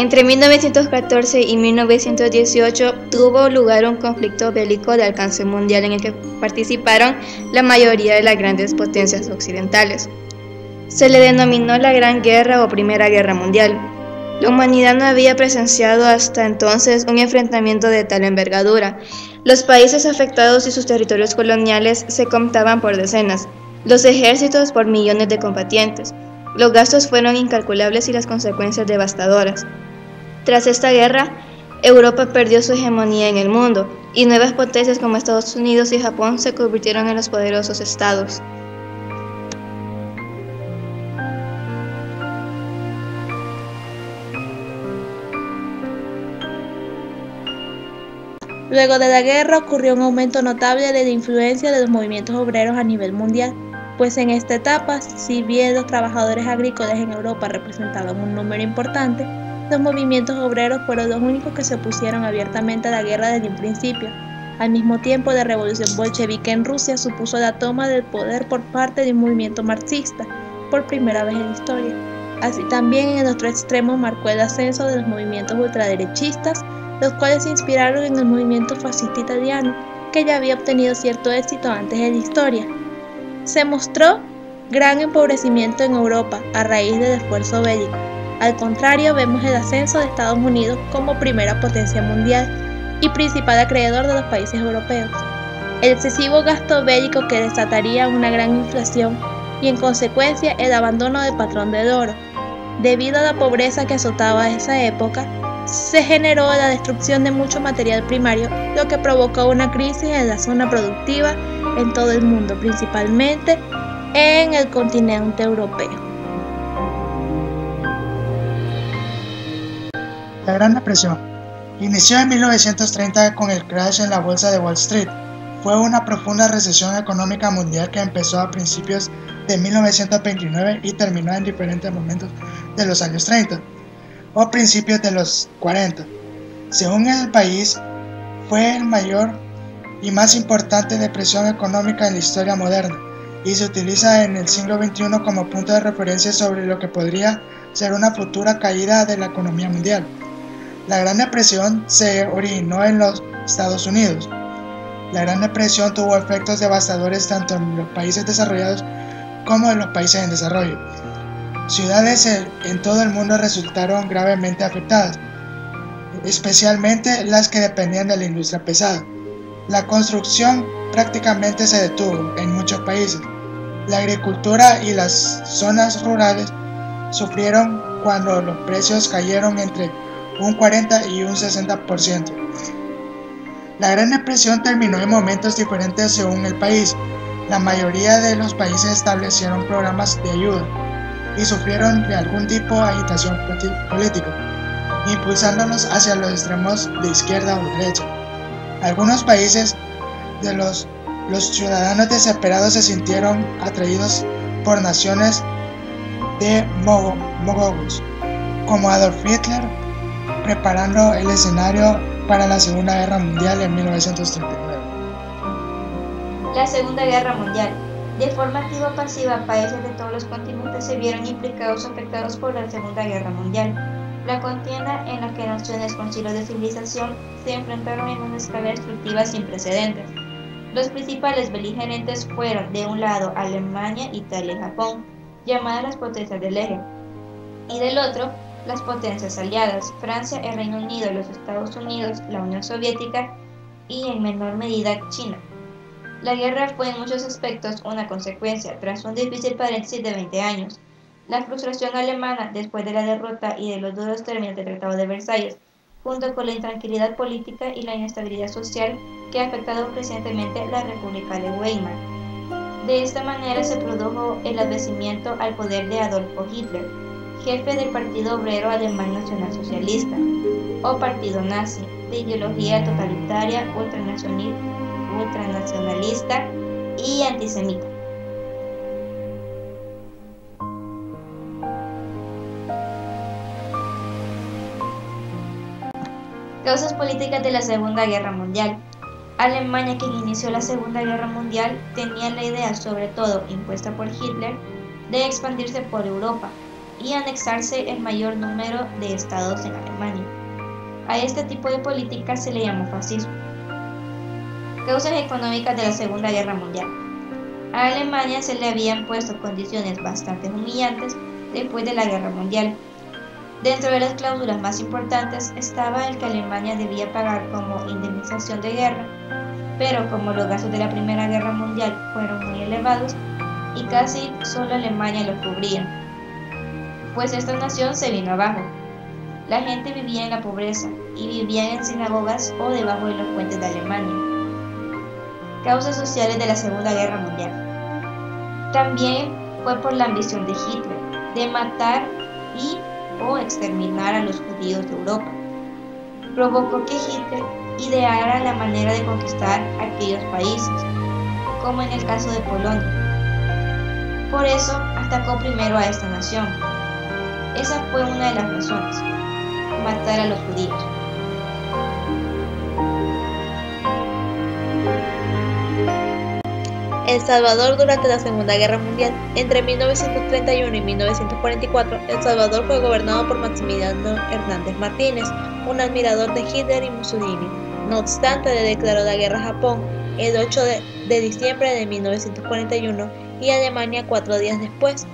Entre 1914 y 1918 tuvo lugar un conflicto bélico de alcance mundial en el que participaron la mayoría de las grandes potencias occidentales. Se le denominó la Gran Guerra o Primera Guerra Mundial. La humanidad no había presenciado hasta entonces un enfrentamiento de tal envergadura. Los países afectados y sus territorios coloniales se contaban por decenas, los ejércitos por millones de combatientes. Los gastos fueron incalculables y las consecuencias devastadoras. Tras esta guerra, Europa perdió su hegemonía en el mundo, y nuevas potencias como Estados Unidos y Japón se convirtieron en los poderosos estados. Luego de la guerra ocurrió un aumento notable de la influencia de los movimientos obreros a nivel mundial, pues en esta etapa, si bien los trabajadores agrícolas en Europa representaban un número importante, los movimientos obreros fueron los únicos que se opusieron abiertamente a la guerra desde un principio. Al mismo tiempo, la revolución bolchevique en Rusia supuso la toma del poder por parte de un movimiento marxista, por primera vez en la historia. Así también en el otro extremo marcó el ascenso de los movimientos ultraderechistas, los cuales se inspiraron en el movimiento fascista italiano, que ya había obtenido cierto éxito antes en la historia. Se mostró gran empobrecimiento en Europa a raíz del esfuerzo bélico. Al contrario, vemos el ascenso de Estados Unidos como primera potencia mundial y principal acreedor de los países europeos. El excesivo gasto bélico que desataría una gran inflación y en consecuencia el abandono del patrón del oro. Debido a la pobreza que azotaba esa época, se generó la destrucción de mucho material primario, lo que provocó una crisis en la zona productiva en todo el mundo, principalmente en el continente europeo. La Gran Depresión inició en 1930 con el crash en la bolsa de Wall Street. Fue una profunda recesión económica mundial que empezó a principios de 1929 y terminó en diferentes momentos de los años 30 o principios de los 40. Según el país, fue el mayor y más importante depresión económica en la historia moderna y se utiliza en el siglo XXI como punto de referencia sobre lo que podría ser una futura caída de la economía mundial. La Gran Depresión se originó en los Estados Unidos. La Gran Depresión tuvo efectos devastadores tanto en los países desarrollados como en los países en desarrollo. Ciudades en todo el mundo resultaron gravemente afectadas, especialmente las que dependían de la industria pesada. La construcción prácticamente se detuvo en muchos países. La agricultura y las zonas rurales sufrieron cuando los precios cayeron entre un 40 y un 60%. La Gran Depresión terminó en momentos diferentes según el país. La mayoría de los países establecieron programas de ayuda y sufrieron de algún tipo de agitación política, impulsándolos hacia los extremos de izquierda o derecha. Algunos países de los ciudadanos desesperados se sintieron atraídos por naciones de mogólicos, como Adolf Hitler, preparando el escenario para la Segunda Guerra Mundial en 1939. La Segunda Guerra Mundial. De forma activa o pasiva, países de todos los continentes se vieron implicados o afectados por la Segunda Guerra Mundial. La contienda en la que naciones con siglos de civilización se enfrentaron en una escala destructiva sin precedentes. Los principales beligerantes fueron, de un lado, Alemania, Italia y Japón, llamadas las potencias del eje, y del otro, las potencias aliadas, Francia, el Reino Unido, los Estados Unidos, la Unión Soviética y, en menor medida, China. La guerra fue en muchos aspectos una consecuencia, tras un difícil paréntesis de 20 años. La frustración alemana después de la derrota y de los duros términos del Tratado de Versalles, junto con la intranquilidad política y la inestabilidad social que ha afectado recientemente la República de Weimar. De esta manera se produjo el advenimiento al poder de Adolfo Hitler, jefe del Partido Obrero Alemán Nacionalsocialista, o Partido Nazi, de ideología totalitaria, ultranacionalista y antisemita. Causas políticas de la Segunda Guerra Mundial. Alemania, quien inició la Segunda Guerra Mundial, tenía la idea, sobre todo impuesta por Hitler, de expandirse por Europa y anexarse el mayor número de estados en Alemania. A este tipo de política se le llamó fascismo. Causas económicas de la Segunda Guerra Mundial. A Alemania se le habían puesto condiciones bastante humillantes después de la Guerra Mundial. Dentro de las cláusulas más importantes estaba el que Alemania debía pagar como indemnización de guerra, pero como los gastos de la Primera Guerra Mundial fueron muy elevados y casi solo Alemania los cubría, pues esta nación se vino abajo. La gente vivía en la pobreza y vivían en sinagogas o debajo de los puentes de Alemania. Causas sociales de la Segunda Guerra Mundial. También fue por la ambición de Hitler de matar o exterminar a los judíos de Europa. Provocó que Hitler ideara la manera de conquistar aquellos países, como en el caso de Polonia. Por eso atacó primero a esta nación. Esa fue una de las razones: matar a los judíos. El Salvador durante la Segunda Guerra Mundial. Entre 1931 y 1944, El Salvador fue gobernado por Maximiliano Hernández Martínez, un admirador de Hitler y Mussolini. No obstante, le declaró la guerra a Japón el 8 de diciembre de 1941 y a Alemania 4 días después.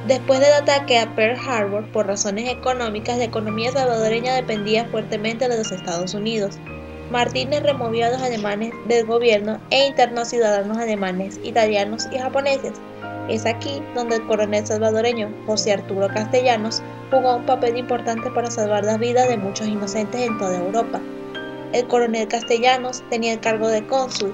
Después del ataque a Pearl Harbor, por razones económicas, la economía salvadoreña dependía fuertemente de los Estados Unidos. Martínez removió a los alemanes del gobierno e internó a ciudadanos alemanes, italianos y japoneses. Es aquí donde el coronel salvadoreño José Arturo Castellanos jugó un papel importante para salvar las vidas de muchos inocentes en toda Europa. El coronel Castellanos tenía el cargo de cónsul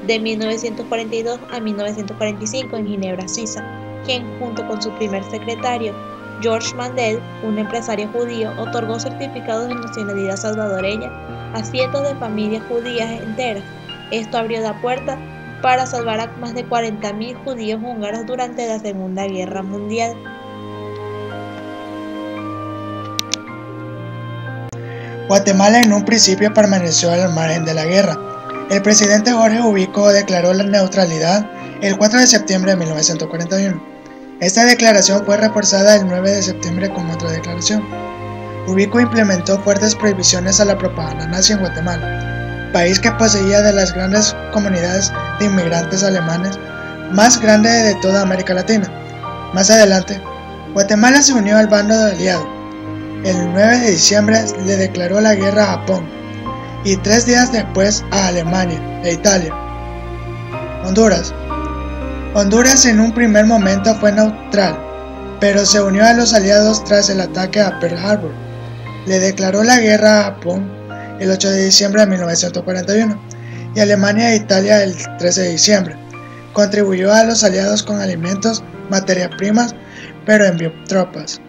de 1942 a 1945 en Ginebra, Suiza, quien junto con su primer secretario, George Mandel, un empresario judío, otorgó certificados de nacionalidad salvadoreña a cientos de familias judías enteras. Esto abrió la puerta para salvar a más de 40.000 judíos húngaros durante la Segunda Guerra Mundial. Guatemala en un principio permaneció al margen de la guerra. El presidente Jorge Ubico declaró la neutralidad el 4 de septiembre de 1941. Esta declaración fue reforzada el 9 de septiembre con otra declaración. Ubico implementó fuertes prohibiciones a la propaganda nazi en Guatemala, país que poseía de las grandes comunidades de inmigrantes alemanes más grande de toda América Latina. Más adelante, Guatemala se unió al bando aliado. El 9 de diciembre le declaró la guerra a Japón y 3 días después a Alemania e Italia. Honduras en un primer momento fue neutral, pero se unió a los aliados tras el ataque a Pearl Harbor. Le declaró la guerra a Japón el 8 de diciembre de 1941 y Alemania e Italia el 13 de diciembre. Contribuyó a los aliados con alimentos, materias primas, pero envió tropas.